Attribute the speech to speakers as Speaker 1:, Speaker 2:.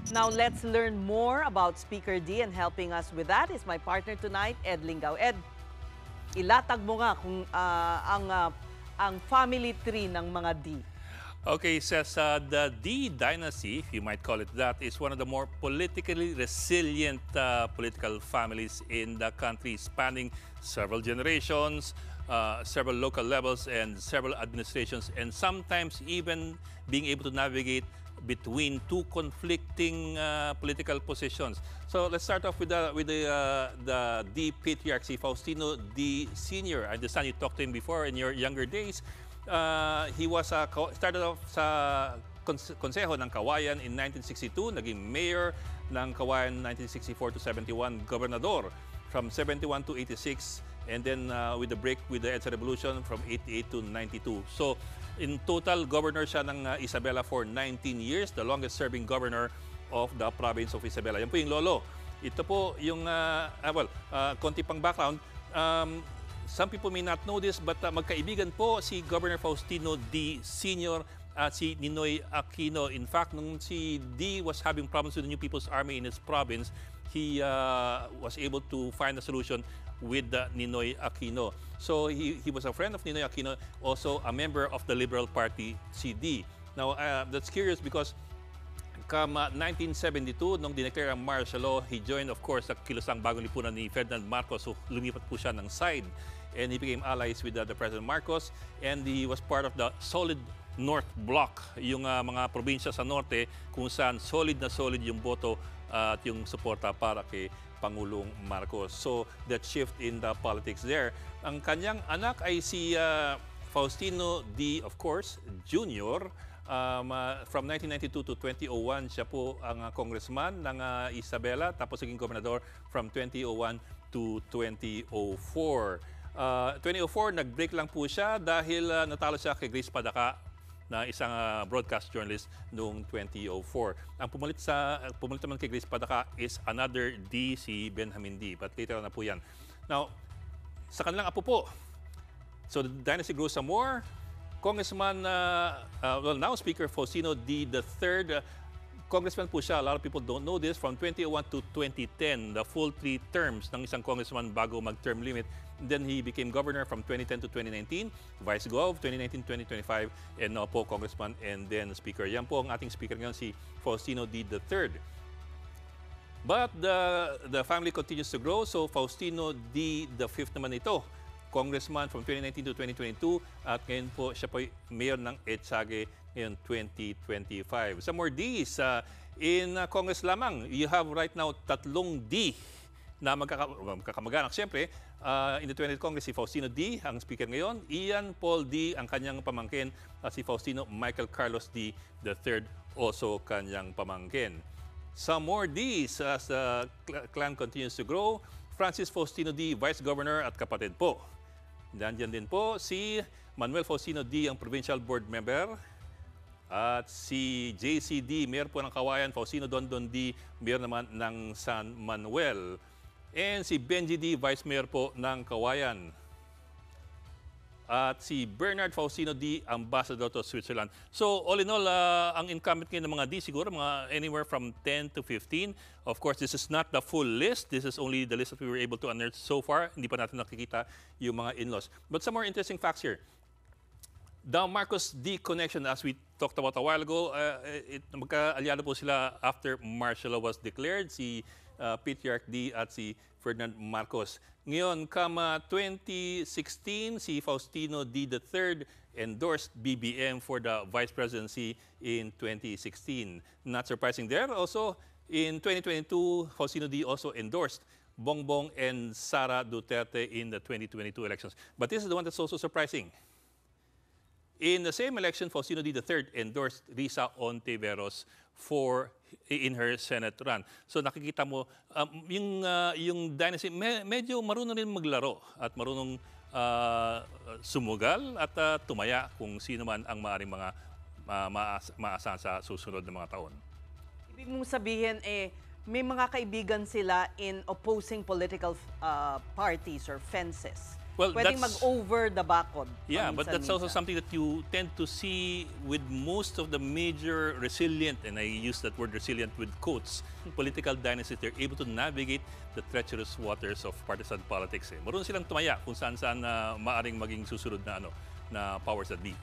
Speaker 1: Now let's learn more about Speaker D, and helping us with that is my partner tonight, Ed Lingao. Ed, ilatag mo nga kung ang family tree ng mga D.
Speaker 2: Okay, says the D dynasty, if you might call it that, is one of the more politically resilient political families in the country, spanning several generations, several local levels, and several administrations, and sometimes even being able to navigate between two conflicting political positions. So let's start off with the D patriarch, si Faustino D Sr. I understand you talked to him before in your younger days. He was started off sa Konseho ng Kawayan in 1962, naging mayor ng Kawayan 1964 to 71, gobernador from 71 to 86, and then with the break with the EDSA Revolution from 88 to 92. So in total, governor siya ng Isabela for 19 years, the longest serving governor of the province of Isabela. Yan po yung lolo. Ito po yung, konti pang background. Some people may not know this, but magkaibigan po si Governor Faustino D. Sr. at si Ninoy Aquino. In fact, nung si D was having problems with the New People's Army in his province, he was able to find a solution with Ninoy Aquino. So he was a friend of Ninoy Aquino, also a member of the Liberal Party, CD. Now, that's curious because come 1972, nung dineclare ang martial law, he joined, of course, the kilusang bagong lipunan ni Ferdinand Marcos. So lumipat po siya ng side. And he became allies with the President Marcos. And he was part of the solid North Bloc, yung mga probinsya sa norte kung saan solid na solid yung boto at yung suporta para kay Pangulong Marcos. So that shift in the politics there. Ang kanyang anak ay si Faustino D, of course, Jr. From 1992 to 2001, siya po ang congressman ng Isabela, tapos naging gobernador from 2001 to 2004. 2004, nag-break lang po siya dahil natalo siya kay Grace Padaka na isang broadcast journalist noong 2004. Ang pumalit naman kay Grace Padaka is another D, si Benjamin D. But later na po yan. Now, sa kanilang apo po, so the dynasty grows some more. Congressman, now Speaker Faustino D. III, congressman po siya. A lot of people don't know this. From 2001 to 2010, the full 3 terms ng isang congressman bago mag-term limit. Then he became governor from 2010 to 2019, vice gov 2019-2025, and now po congressman and then speaker. Yan po ang ating speaker ngayon, si Faustino D. III. But the family continues to grow. So Faustino D. V naman ito, congressman from 2019 to 2022, at ngayon po siya po mayor ng Etsague ngayon 2025. Some more Ds in Congress lamang. You have right now 3 D na magkakamag-anak. Siyempre, in the 20th Congress, si Faustino D. ang speaker ngayon, Ian Paul D. ang kanyang pamangkin, at si Faustino Michael Carlos D. III also kanyang pamangkin. Some more Ds as the clan continues to grow. Francis Faustino D. Vice Governor at kapatid po. Nandiyan din po si Manuel Faustino D. ang Provincial Board Member. At si JCD, Mayor po ng Kawayan. Faustino Dondon D. Mayor naman ng San Manuel. And si Benji D. Vice Mayor po ng Kawayan. At si Bernard Faustino D. Ambassador to Switzerland. So all in all, ang incumbent ngayon ng mga D siguro, mga anywhere from 10 to 15. Of course, this is not the full list. This is only the list that we were able to unearth so far. Hindi pa natin nakikita yung mga in-laws. But some more interesting facts here. The Marcos D connection, as we talked about a while ago, magka-alyado po sila after martial law was declared, si Patriarch D at si Ferdinand Marcos. Ngayon, kama 2016, si Faustino D. III endorsed BBM for the vice presidency in 2016. Not surprising there. Also, in 2022, Faustino D. also endorsed Bongbong and Sara Duterte in the 2022 elections. But this is the one that's also surprising. In the same election, Faustino D. III endorsed Risa Ontiveros in her Senate run. So nakikita mo, yung dynasty, medyo marunong rin maglaro at marunong sumugal at tumaya kung sino man ang maaaring mga maasahan sa susunod na mga taon.
Speaker 1: Ibig mong sabihin, may mga kaibigan sila in opposing political parties or fences.
Speaker 2: Well,
Speaker 1: pwedeng
Speaker 2: that's-
Speaker 1: mag-over the bakod.
Speaker 2: Yeah, but that's also
Speaker 1: paminsan-minsan.
Speaker 2: something that you tend to see with most of the major resilient, and I use that word resilient with quotes, political dynasties. They're able to navigate the treacherous waters of partisan politics. Marunong silang tumaya kung saan-saan na maaring maging susunod na, na powers that be.